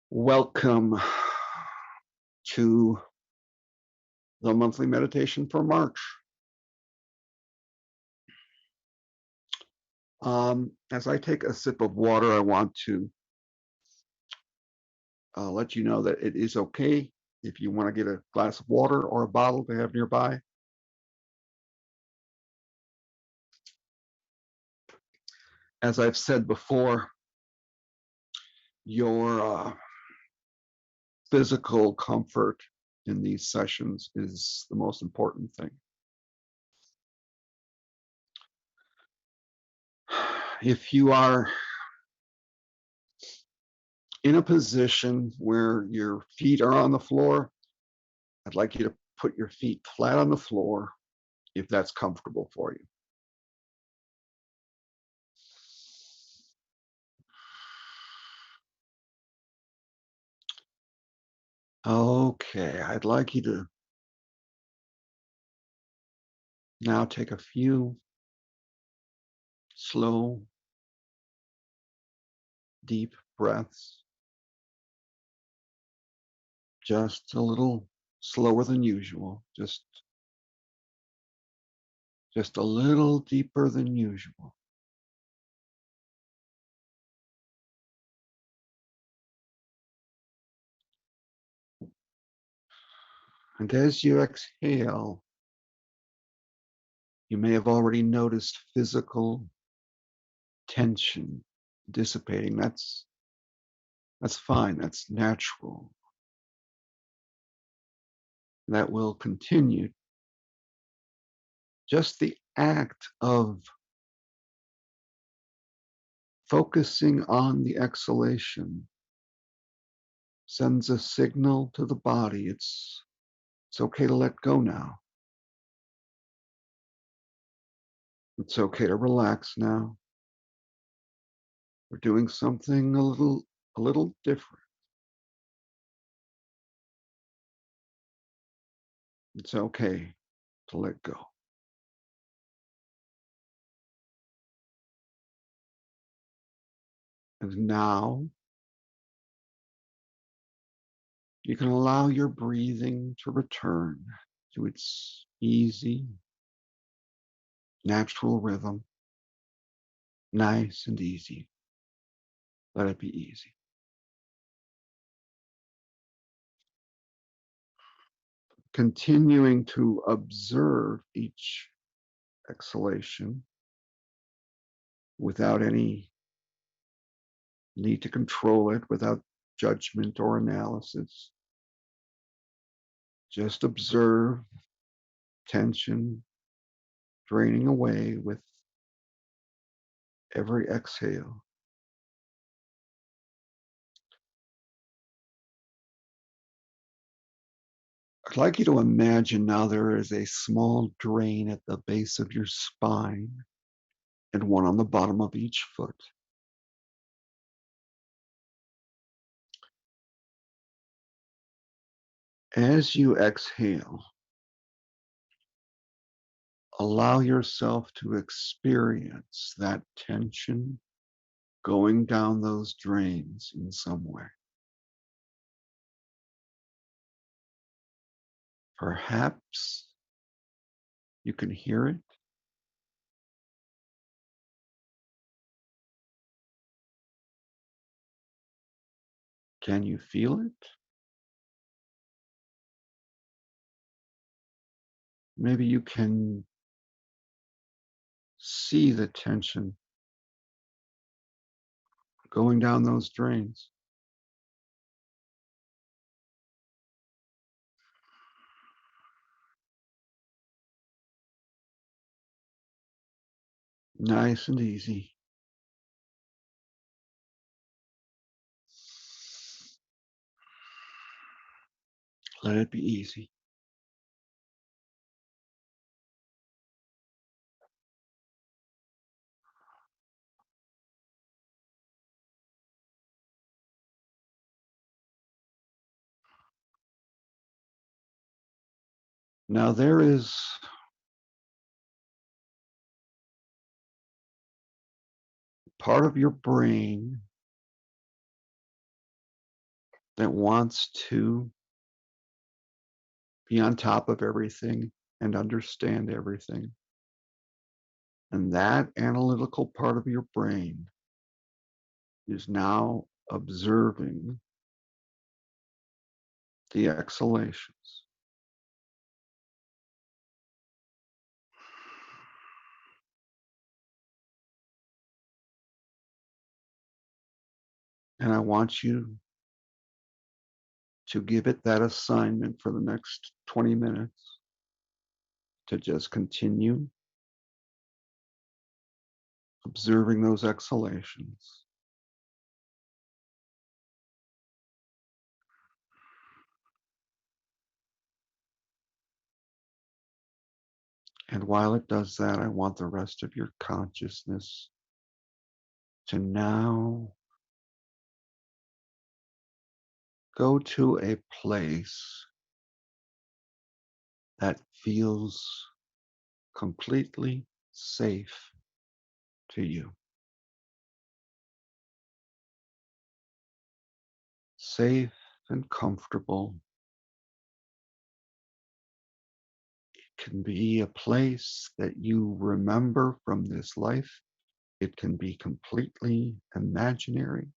Welcome to the monthly meditation for March. As I take a sip of water, I want to let you know that it is okay if you want to get a glass of water or a bottle to have nearby. As I've said before, your physical comfort in these sessions is the most important thing. If you are in a position where your feet are on the floor, I'd like you to put your feet flat on the floor if that's comfortable for you. Okay, I'd like you to now take a few slow, deep breaths, just a little slower than usual, just a little deeper than usual. And as you exhale, you may have already noticed physical tension dissipating. That's fine. That's natural. That will continue. Just the act of focusing on the exhalation sends a signal to the body. It's okay to let go now. It's okay to relax now. We're doing something a little different. It's okay to let go. And now you can allow your breathing to return to its easy, natural rhythm. Nice and easy. Let it be easy. Continuing to observe each exhalation without any need to control it, without judgment or analysis. Just observe tension draining away with every exhale. I'd like you to imagine now there is a small drain at the base of your spine and one on the bottom of each foot. As you exhale, allow yourself to experience that tension going down those drains in some way. Perhaps you can hear it. Can you feel it? Maybe you can see the tension going down those drains. Nice and easy. Let it be easy. Now there is part of your brain that wants to be on top of everything and understand everything. And that analytical part of your brain is now observing the exhalations. And I want you to give it that assignment for the next 20 minutes to just continue observing those exhalations. And while it does that, I want the rest of your consciousness to now go to a place that feels completely safe to you. Safe and comfortable. It can be a place that you remember from this life. It can be completely imaginary.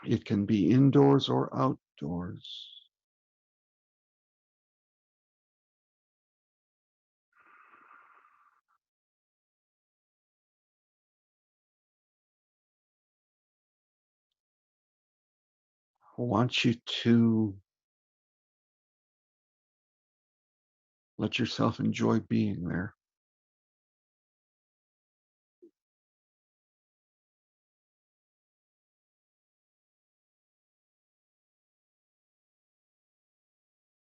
It can be indoors or outdoors. I want you to let yourself enjoy being there.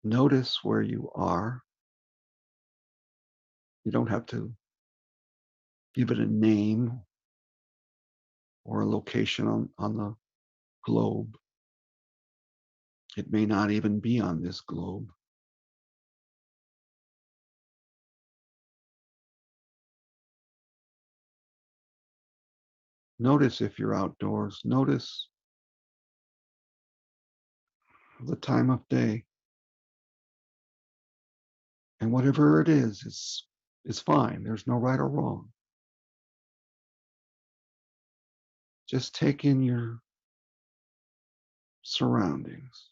Notice where you are. You don't have to give it a name or a location on the globe. It may not even be on this globe. Notice if you're outdoors. Notice the time of day. And whatever it is fine. There's no right or wrong. Just take in your surroundings.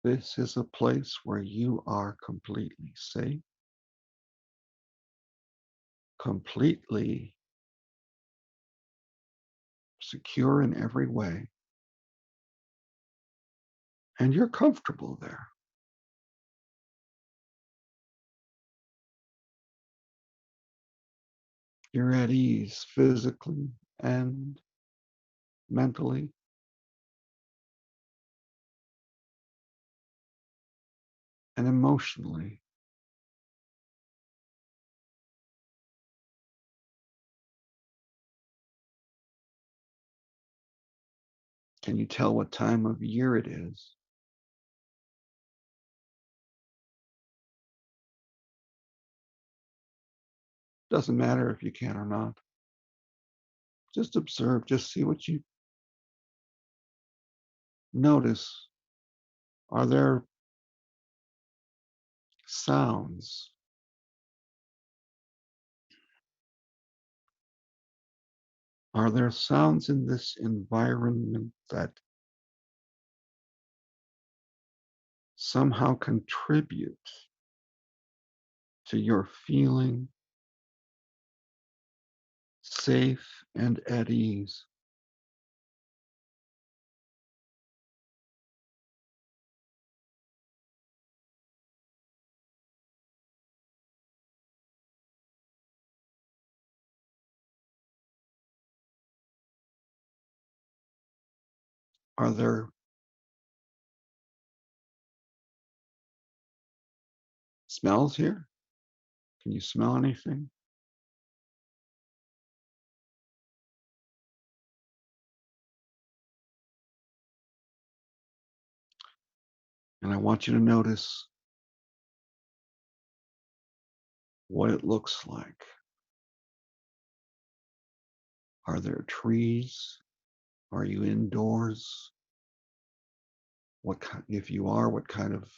This is a place where you are completely safe, completely secure in every way, and you're comfortable there. You're at ease physically and mentally, and emotionally. Can you tell what time of year it is? Doesn't matter if you can or not. Just observe, just see what you notice. Are there sounds? Are there sounds in this environment that somehow contribute to your feeling safe and at ease? Are there smells here? Can you smell anything? And I want you to notice what it looks like. Are there trees? Are you indoors? If you are, what kind of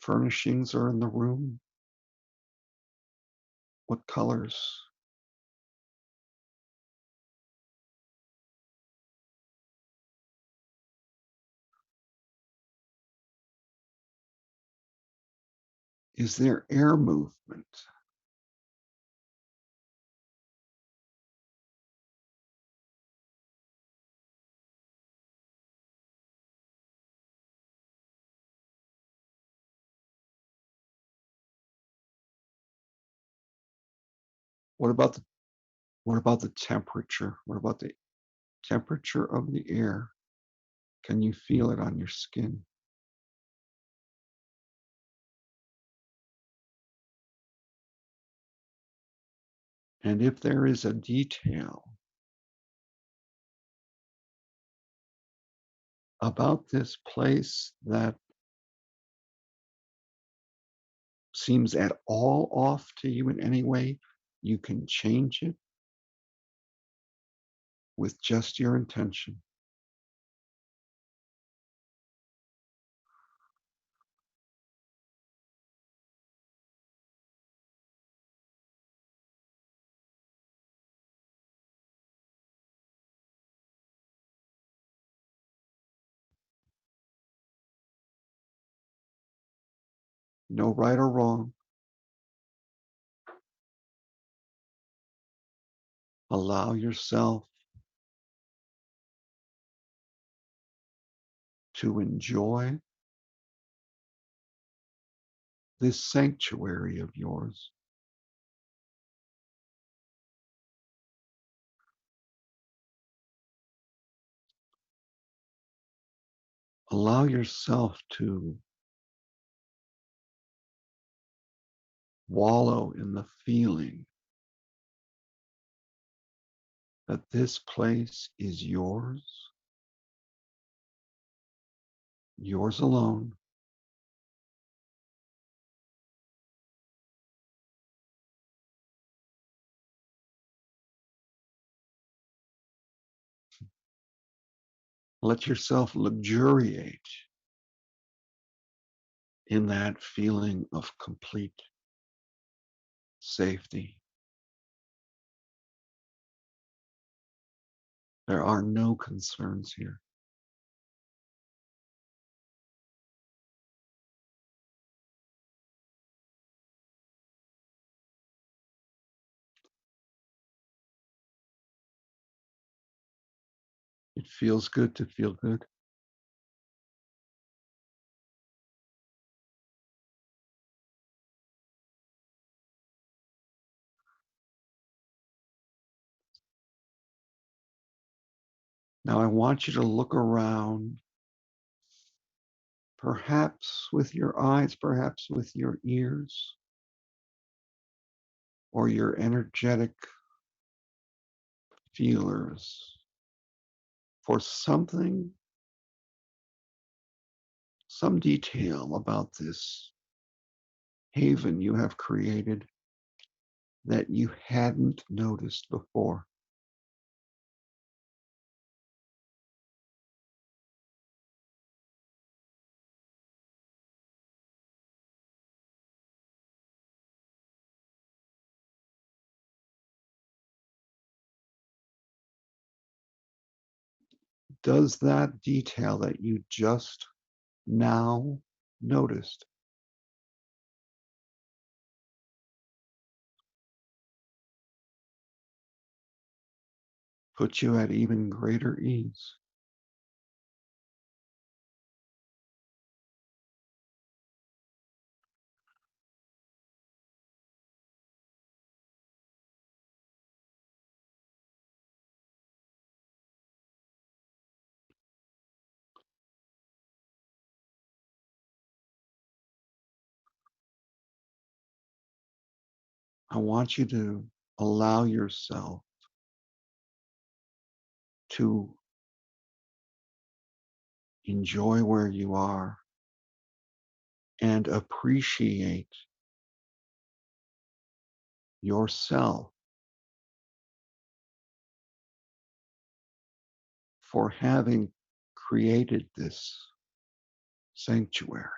furnishings are in the room? What colors? Is there air movement? What about the what about the temperature? What about the temperature of the air? Can you feel it on your skin? And if there is a detail about this place that seems at all off to you in any way, you can change it with just your intention. No right or wrong. Allow yourself to enjoy this sanctuary of yours. Allow yourself to wallow in the feeling that this place is yours alone. Let yourself luxuriate in that feeling of complete safety. There are no concerns here. It feels good to feel good. Now I want you to look around, perhaps with your eyes, perhaps with your ears, or your energetic feelers for something, some detail about this haven you have created that you hadn't noticed before. Does that detail that you just now noticed put you at even greater ease? I want you to allow yourself to enjoy where you are, and appreciate yourself for having created this sanctuary.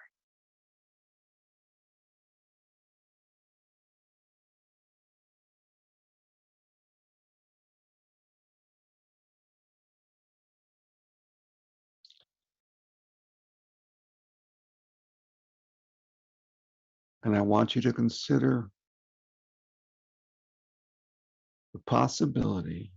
And I want you to consider the possibility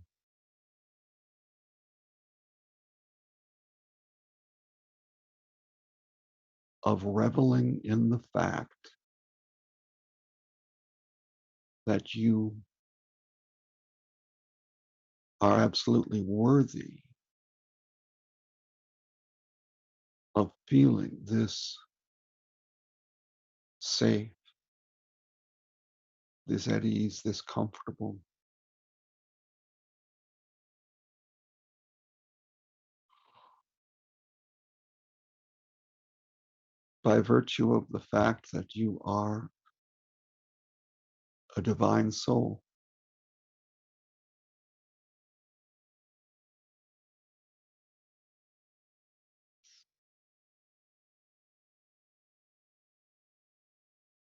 of reveling in the fact that you are absolutely worthy of feeling this safe, this at ease, this comfortable, by virtue of the fact that you are a divine soul.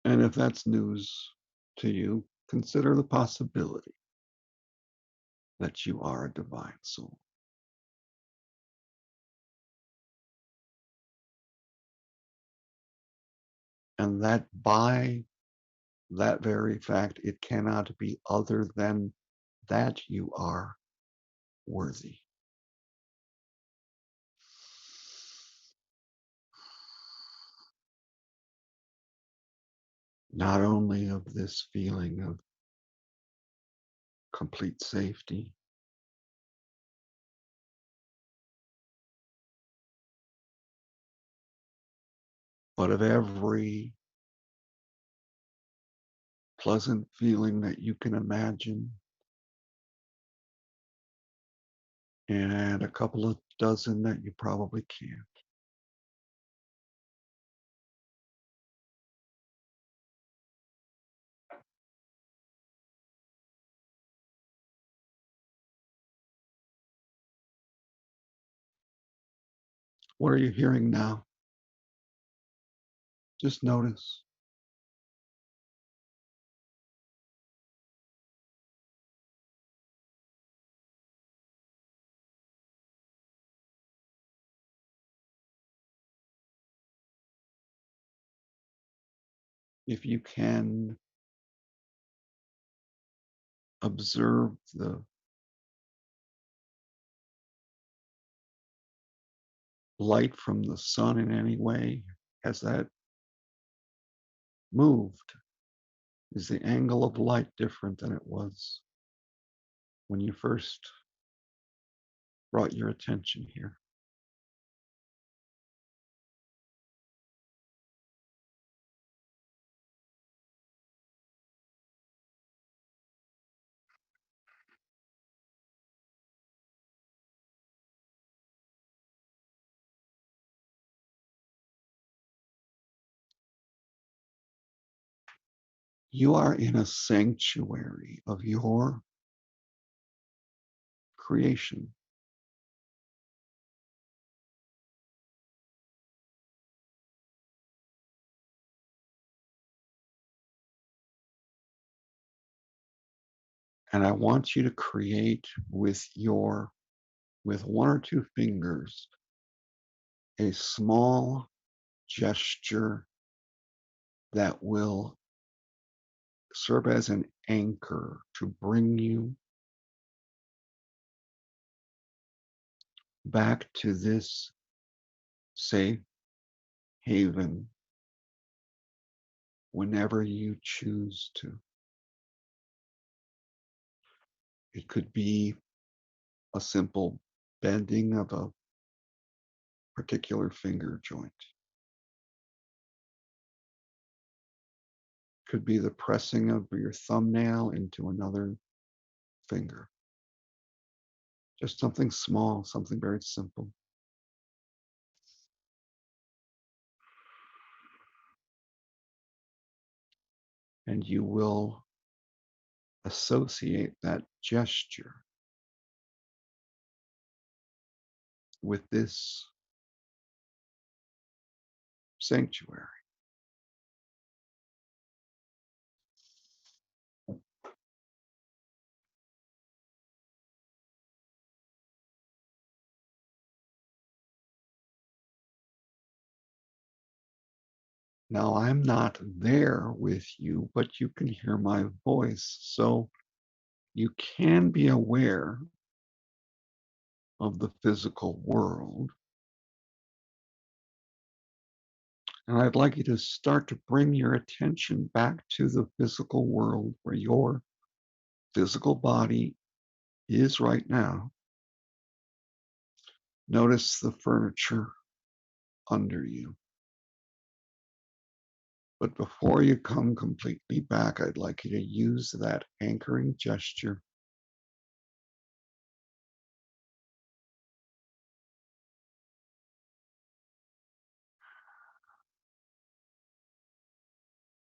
And if that's news to you, consider the possibility that you are a divine soul. And that by that very fact, it cannot be other than that you are worthy. Not only of this feeling of complete safety, but of every pleasant feeling that you can imagine, and a couple of dozen that you probably can't. What are you hearing now? Just notice. If you can observe the light from the sun in any way, has that moved? Is the angle of light different than it was when you first brought your attention here? You are in a sanctuary of your creation. And I want you to create with one or two fingers, a small gesture that will serve as an anchor to bring you back to this safe haven whenever you choose to. It could be a simple bending of a particular finger joint. Could be the pressing of your thumbnail into another finger. Just something small, something very simple. and you will associate that gesture with this sanctuary. Now, I'm not there with you, but you can hear my voice. So you can be aware of the physical world. And I'd like you to start to bring your attention back to the physical world where your physical body is right now. Notice the furniture under you. But before you come completely back, I'd like you to use that anchoring gesture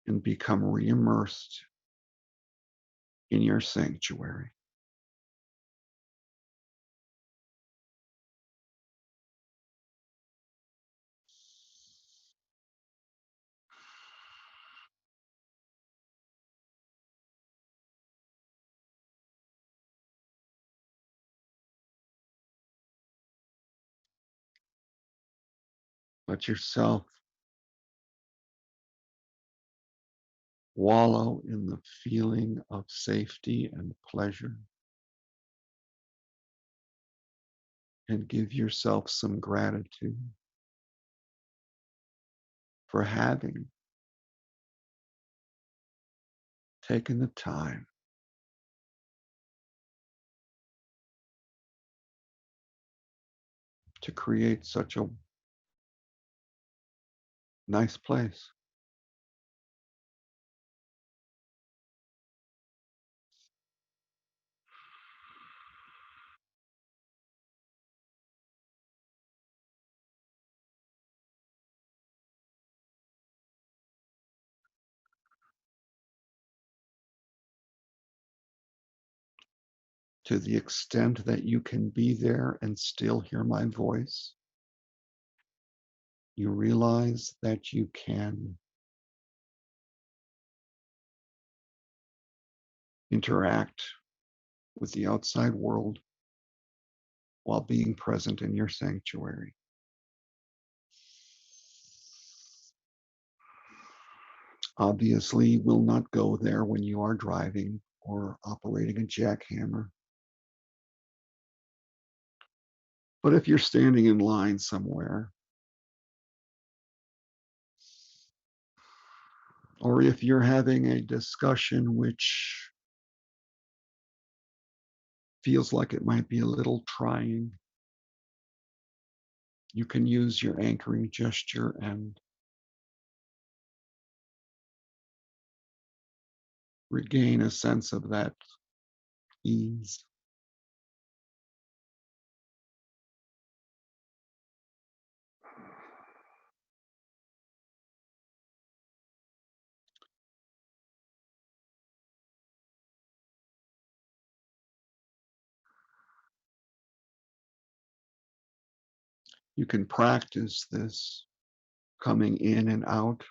and become re-immersed in your sanctuary. Let yourself wallow in the feeling of safety and pleasure, and give yourself some gratitude for having taken the time to create such a nice place. To the extent that you can be there and still hear my voice, you realize that you can interact with the outside world while being present in your sanctuary. Obviously, will not go there when you are driving or operating a jackhammer. But if you're standing in line somewhere, or if you're having a discussion which feels like it might be a little trying, you can use your anchoring gesture and regain a sense of that ease. You can practice this coming in and out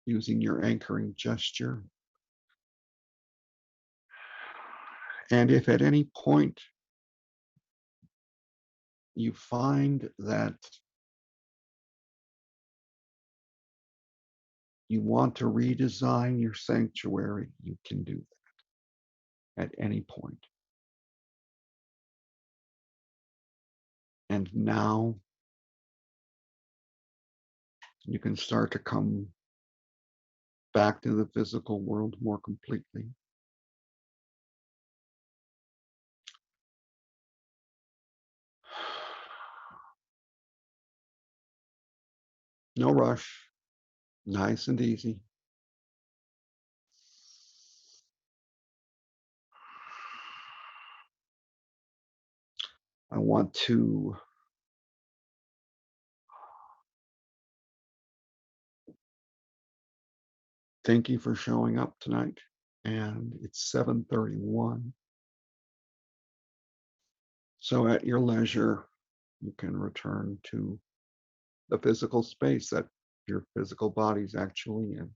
using your anchoring gesture. And if at any point you find that you want to redesign your sanctuary, you can do that at any point. And now you can start to come back to the physical world more completely. No rush, nice and easy. I want to Thank you for showing up tonight. And it's 7:31. So at your leisure, you can return to the physical space that your physical body's actually in.